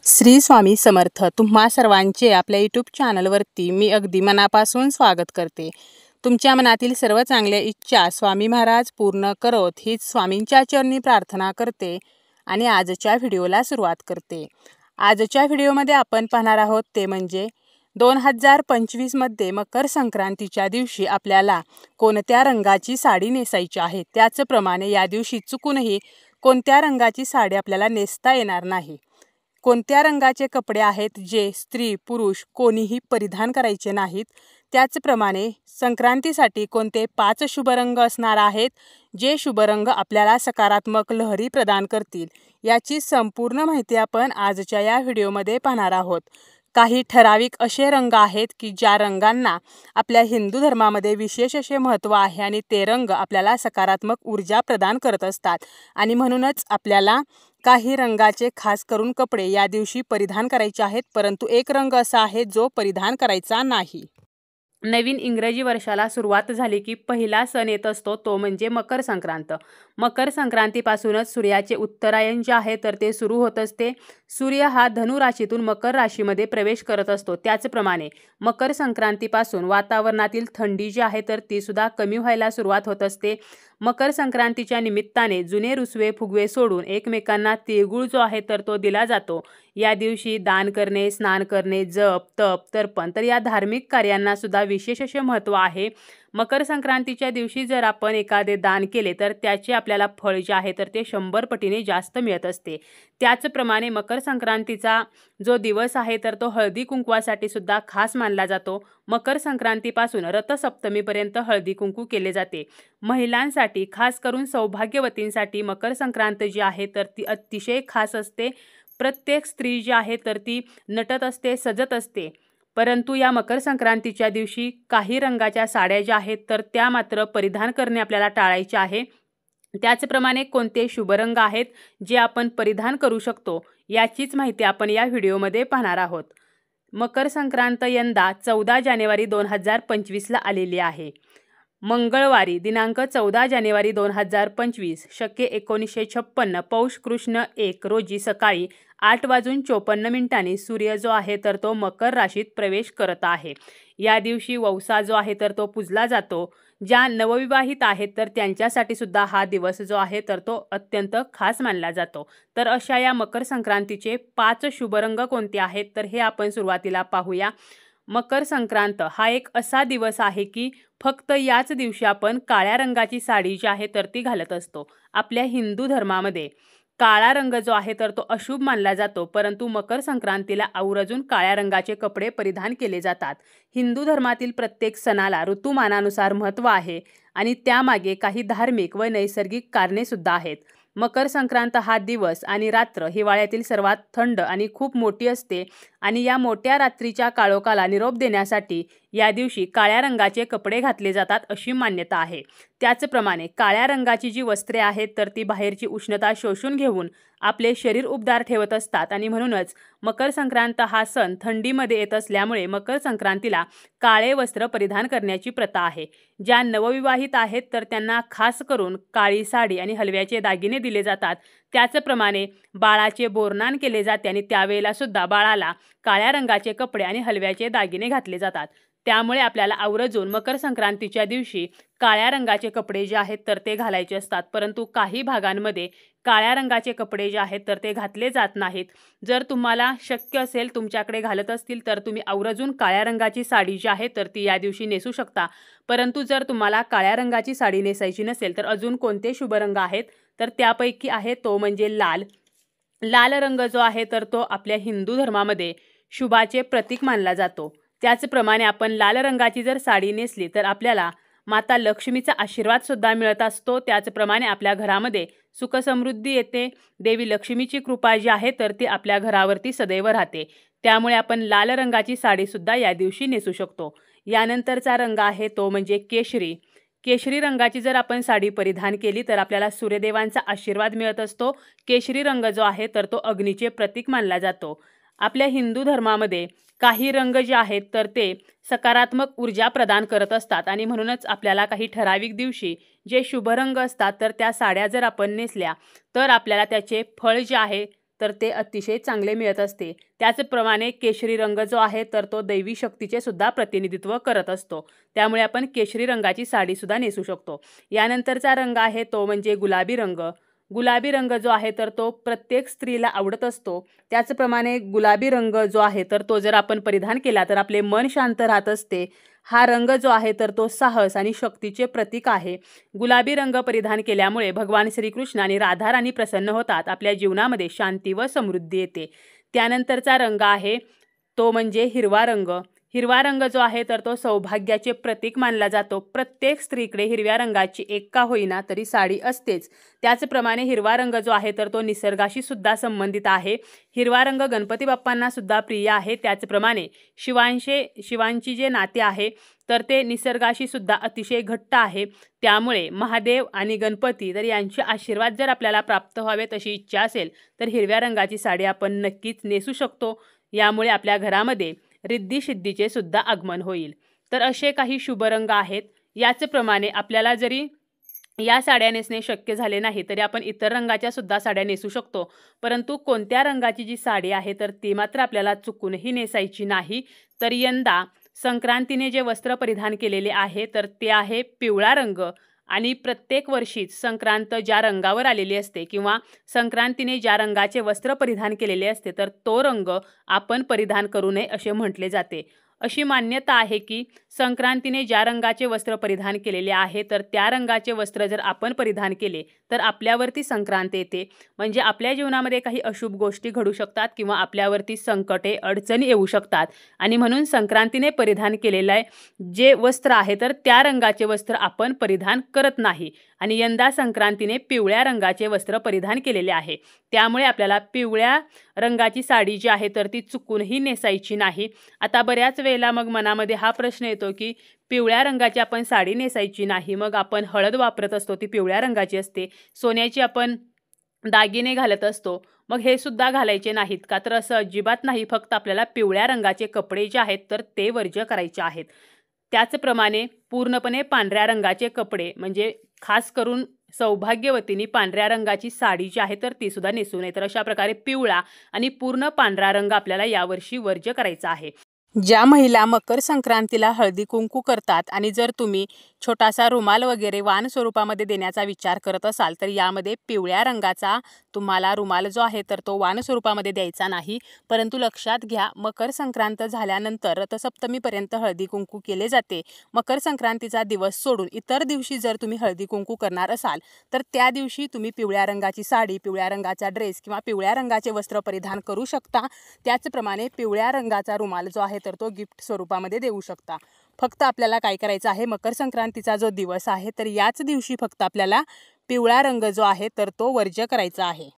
श्री स्वामी समर्थ. तुम्हा सर्वांचे आपल्या यूट्यूब चॅनलवरती मी अगदी मनापासून स्वागत करते. तुमच्या मनातील सर्व चांगल्या इच्छा स्वामी महाराज पूर्ण करोत हीच स्वामींच्या चरणी प्रार्थना करते आणि आजच्या व्हिडिओला सुरुवात करते. आजच्या व्हिडिओमध्ये आपण पाहणार आहोत ते म्हणजे 2025 मध्ये मकर संक्रांतीच्या दिवशी आपल्याला कोणत्या रंगाची साडी नेसायची आहे. त्याचप्रमाणे या दिवशी चुकूनही कोणत्या रंगाची साडी आपल्याला नेसता येणार नाही. कोणत्या रंगाचे कपडे आहेत जे स्त्री पुरुष कोणीही परिधान करायचे नाहीत. त्याचप्रमाणे संक्रांतीसाठी कोणते 5 शुभ रंग असणार आहेत जे शुभ रंग आपल्याला सकारात्मक लहरी प्रदान करतील याची संपूर्ण माहिती आपण आजच्या या व्हिडिओमध्ये पाहणार आहोत. काही ठराविक असे रंग आहेत की ज्या रंगांना आपल्या हिंदू धर्मामध्ये विशेष असे महत्त्व आहे आणि ते रंग आपल्याला सकारात्मक ऊर्जा प्रदान करत असतात आणि म्हणूनच आपल्याला काही रंगाचे खास करून कपडे या दिवशी परिधान करायचे आहेत. परंतु एक रंग असा आहे जो परिधान करायचा नाही. नवीन इंग्रजी वर्षाला सुरुवात झाली की पहिला सण येत असतो तो म्हणजे मकर संक्रांत. मकर संक्रांतीपासूनच सूर्याचे उत्तरायण जे आहे तर ते सुरू होत असते. सूर्य हा धनु राशीतून मकर राशीमध्ये प्रवेश करत असतो. त्याचप्रमाणे मकर संक्रांतीपासून वातावरणातील थंडी जी आहे तर ती सुद्धा कमी व्हायला सुरुवात होत असते. मकर संक्रांतीच्या निमित्ताने जुने रुसवे फुगवे सोडून एकमेकांना तिळगुळ जो आहे तर तो दिला जातो. या दिवशी दान करणे, स्नान करणे, जप, तप, तर्पण तर या धार्मिक कार्यांना सुद्धा विशेष असे महत्त्व आहे. मकर संक्रांतीच्या दिवशी जर आपण एखादे दान केले तर त्याचे आपल्याला फळ जे आहे तर ते 100 पटीने जास्त मिळत असते. त्याचप्रमाणे मकर संक्रांतीचा जो दिवस आहे तर तो हळदी कुंकवासाठी सुद्धा खास मानला जातो. मकर संक्रांतीपासून रथसप्तमीपर्यंत हळदी कुंकू केले जाते. महिलांसाठी खास करून सौभाग्यवतींसाठी मकर संक्रांत जी आहे तर ती अतिशय खास असते. प्रत्येक स्त्री जी आहे तर ती नटत असते, सजत असते. परंतु या मकर संक्रांतीच्या दिवशी काही रंगाच्या साड्या ज्या आहेत तर त्या मात्र परिधान करणे आपल्याला टाळायचे आहे. त्याचप्रमाणे कोणते शुभ रंग आहेत जे आपण परिधान करू शकतो याचीच माहिती आपण या व्हिडिओमध्ये पाहणार आहोत. मकर संक्रांत यंदा 14 जानेवारी 2025ला आलेली आहे. मंगळवारी दिनांक 14 जानेवारी 2025 शके 1956 पौष कृष्ण 1 रोजी सकाळी 8:54 सूर्य जो आहे तर तो मकर राशीत प्रवेश करत आहे. या दिवशी वौसा जो आहे तर तो पूजला जातो. ज्या नवविवाहित आहेत तर त्यांच्यासाठी सुद्धा हा दिवस जो आहे तर तो अत्यंत खास मानला जातो. तर अशा या मकर संक्रांतीचे 5 शुभ रंग कोणते आहेत तर हे आपण सुरुवातीला पाहूया. मकर संक्रांत हा एक असा दिवस आहे की फक्त याच दिवशी आपण काळ्या रंगाची साडी जी आहे तर ती घालत असतो. आपल्या हिंदू धर्मामध्ये काळा रंग जो आहे तर तो अशुभ मानला जातो. परंतु मकर संक्रांतीला आवर्जून काळ्या रंगाचे कपडे परिधान केले जातात. हिंदू धर्मातील प्रत्येक सणाला ऋतुमानानुसार महत्त्व आहे आणि त्यामागे काही धार्मिक व नैसर्गिक कारणे सुद्धा आहेत. मकर संक्रांत हा दिवस आणि रात्र हिवाळ्यातील सर्वात थंड आणि खूप मोठी असते आणि या मोठ्या रात्रीच्या काळोखाला निरोप देण्यासाठी या दिवशी काळ्या रंगाचे कपडे घातले जातात अशी मान्यता आहे. त्याचप्रमाणे काळ्या रंगाची जी वस्त्रे आहेत तर ती बाहेरची उष्णता शोषून घेऊन आपले शरीर उबदार ठेवत असतात आणि म्हणूनच मकर संक्रांत हा सण थंडीमध्ये येत असल्यामुळे मकर संक्रांतीला काळे वस्त्र परिधान करण्याची प्रथा आहे. ज्या नवविवाहित आहेत तर त्यांना खास करून काळी साडी आणि हलव्याचे दागिने दिले जातात. त्याचप्रमाणे बाळाचे बोरनान केले जाते आणि त्यावेळेला सुद्धा बाळाला काळ्या रंगाचे कपडे आणि हलव्याचे दागिने घातले जातात. त्यामुळे आपल्याला आवर्जून मकर संक्रांतीच्या दिवशी काळ्या रंगाचे कपडे जे आहेत तर ते घालायचे असतात. परंतु काही भागांमध्ये काळ्या रंगाचे कपडे जे आहेत तर ते घातले जात नाहीत. जर तुम्हाला शक्य असेल, तुमच्याकडे घालत असतील तर तुम्ही आवर्जून काळ्या रंगाची साडी जी आहे तर ती या दिवशी नेसू शकता. परंतु जर तुम्हाला काळ्या रंगाची साडी नेसायची नसेल तर अजून कोणते शुभ रंग आहेत तर त्यापैकी आहे तो म्हणजे लाल. लाल रंग जो आहे तर तो आपल्या हिंदू धर्मामध्ये शुभाचे प्रतीक मानला जातो. त्याचप्रमाणे आपण लाल रंगाची जर साडी नेसली तर आपल्याला माता लक्ष्मीचा आशीर्वाद सुद्धा मिळत असतो. त्याचप्रमाणे आपल्या घरामध्ये सुखसमृद्धी येते. देवी लक्ष्मीची कृपा जी आहे तर ती आपल्या घरावरती सदैव राहते. त्यामुळे आपण लाल रंगाची साडी सुद्धा या दिवशी नेसू शकतो. यानंतरचा रंग आहे तो म्हणजे केशरी. केशरी रंगाची जर आपण साडी परिधान केली तर आपल्याला सूर्यदेवांचा आशीर्वाद मिळत असतो. केशरी रंग जो आहे तर तो अग्नीचे प्रतीक मानला जातो. आपल्या हिंदू धर्मामध्ये काही रंग जे आहेत तर ते सकारात्मक ऊर्जा प्रदान करत असतात आणि म्हणूनच आपल्याला काही ठराविक दिवशी जे शुभ रंग असतात तर त्या साड्या जर आपण नेसल्या तर आपल्याला त्याचे फळ जे आहे तर ते अतिशय चांगले मिळत असते। त्याचप्रमाणे केशरी रंग जो आहे तर तो दैवी शक्तीचे सुद्धा प्रतिनिधित्व करत असतो, त्यामुळे आपण केशरी रंगाची साडी सुद्धा नेसू शकतो। यानंतरचा रंग आहे तो म्हणजे गुलाबी रंग। गुलाबी रंग जो आहे तर तो प्रत्येक स्त्रीला आवडत असतो। त्याचप्रमाणे गुलाबी रंग जो आहे तर तो जर आपण परिधान केला तर आपले मन शांत राहत असते। हा रंग जो आहे तर तो साहस आणि शक्तीचे प्रतीक आहे। गुलाबी रंग परिधान केल्यामुळे भगवान श्रीकृष्ण आणि राधा राणी प्रसन्न होतात, आपल्या जीवनामध्ये शांती व समृद्धी येते। त्यानंतरचा रंग आहे तो म्हणजे हिरवा रंग। हिरवा रंग जो आहे तर तो सौभाग्याचे प्रतीक मानला जातो। प्रत्येक स्त्रीकडे हिरव्या रंगाची एक का होईना तरी साडी असतेच। त्याचप्रमाणे हिरवा रंग जो आहे तर तो निसर्गाशी सुद्धा संबंधित आहे। हिरवा रंग गणपती बाप्पांना सुद्धा प्रिय आहे। त्याचप्रमाणे शिवांची जे नाते आहे तर ते निसर्गाशी सुद्धा अतिशय घट्ट आहे। त्यामुळे महादेव आणि गणपती तर यांचे आशीर्वाद जर आपल्याला प्राप्त व्हावेत अशी इच्छा असेल तर हिरव्या रंगाची साडी आपण नक्कीच नेसू शकतो। यामुळे आपल्या घरामध्ये रिद्धी सिद्धीचे सुद्धा आगमन होईल। तर असे काही शुभ रंग आहेत। याचप्रमाणे आपल्याला जरी या साड्या नेसणे शक्य झाले नाही तरी आपण इतर रंगाच्या सुद्धा साड्या नेसू शकतो, परंतु कोणत्या रंगाची जी साडी आहे तर ती मात्र आपल्याला चुकूनही नेसायची नाही। तर यंदा संक्रांतीने जे वस्त्र परिधान केलेले आहे तर ते आहे पिवळा रंग। आणि प्रत्येक वर्षीच संक्रांत ज्या रंगावर आलेली असते किंवा संक्रांतीने ज्या रंगाचे वस्त्र परिधान केलेले असते तर तो रंग आपण परिधान करू नये असे म्हटले जाते। अशी मान्यता आहे की संक्रांतीने ज्या रंगाचे वस्त्र परिधान केलेले आहे तर त्या रंगाचे वस्त्र जर आपण परिधान केले तर आपल्यावरती संक्रांत येते, म्हणजे आपल्या जीवनामध्ये काही अशुभ गोष्टी घडू शकतात किंवा आपल्यावरती संकटे अडचणी येऊ शकतात। आणि म्हणून संक्रांतीने परिधान केलेले जे वस्त्र आहे तर त्या रंगाचे वस्त्र आपण परिधान करत नाही। आणि यंदा संक्रांतीने पिवळ्या रंगाचे वस्त्र परिधान केलेले आहे, त्यामुळे आपल्याला पिवळ्या रंगाची साडी जी आहे तर ती चुकूनही नेसायची नाही। आता बऱ्याच वेळेला मग मनामध्ये हा प्रश्न येतो की पिवळ्या रंगाची आपण साडी नेसायची नाही, मग आपण हळद वापरत असतो ती पिवळ्या रंगाची असते, सोन्याची आपण दागिने घालत असतो, मग हे सुद्धा घालायचे नाहीत का? तर असं अजिबात नाही, फक्त आपल्याला पिवळ्या रंगाचे कपडे जे आहेत तर ते वर्ज्य करायचे आहेत। त्याचप्रमाणे पूर्णपणे पांढऱ्या रंगाचे कपडे म्हणजे खास करून सौभाग्यवतींनी पांढऱ्या रंगाची साडी जी आहे तर ती सुद्धा नेसू नये। तर अशा प्रकारे पिवळा आणि पूर्ण पांढरा रंग आपल्याला यावर्षी वर्ज्य करायचा आहे। ज्या महिला मकर संक्रांतीला हळदी कुंकू करतात आणि जर तुम्ही छोटासा रुमाल वगैरे वाण स्वरूपामध्ये देण्याचा विचार करत असाल तर यामध्ये पिवळ्या रंगाचा तुम्हाला रुमाल जो आहे तर तो वाण स्वरूपामध्ये द्यायचा नाही, परंतु लक्षात घ्या मकर संक्रांत झाल्यानंतर रथसप्तमीपर्यंत हळदी कुंकू केले जाते। मकर संक्रांतीचा दिवस सोडून इतर दिवशी जर तुम्ही हळदी कुंकू करणार असाल तर त्या दिवशी तुम्ही पिवळ्या रंगाची साडी, पिवळ्या रंगाचा ड्रेस किंवा पिवळ्या रंगाचे वस्त्र परिधान करू शकता। त्याचप्रमाणे पिवळ्या रंगाचा रुमाल जो आहे तर तो गिफ्ट स्वरूपामध्ये देऊ शकता। फक्त आपल्याला काय करायचं आहे, मकर संक्रांतीचा जो दिवस आहे तर याच दिवशी फक्त आपल्याला पिवळा रंग जो आहे तर तो वर्ज्य करायचा आहे।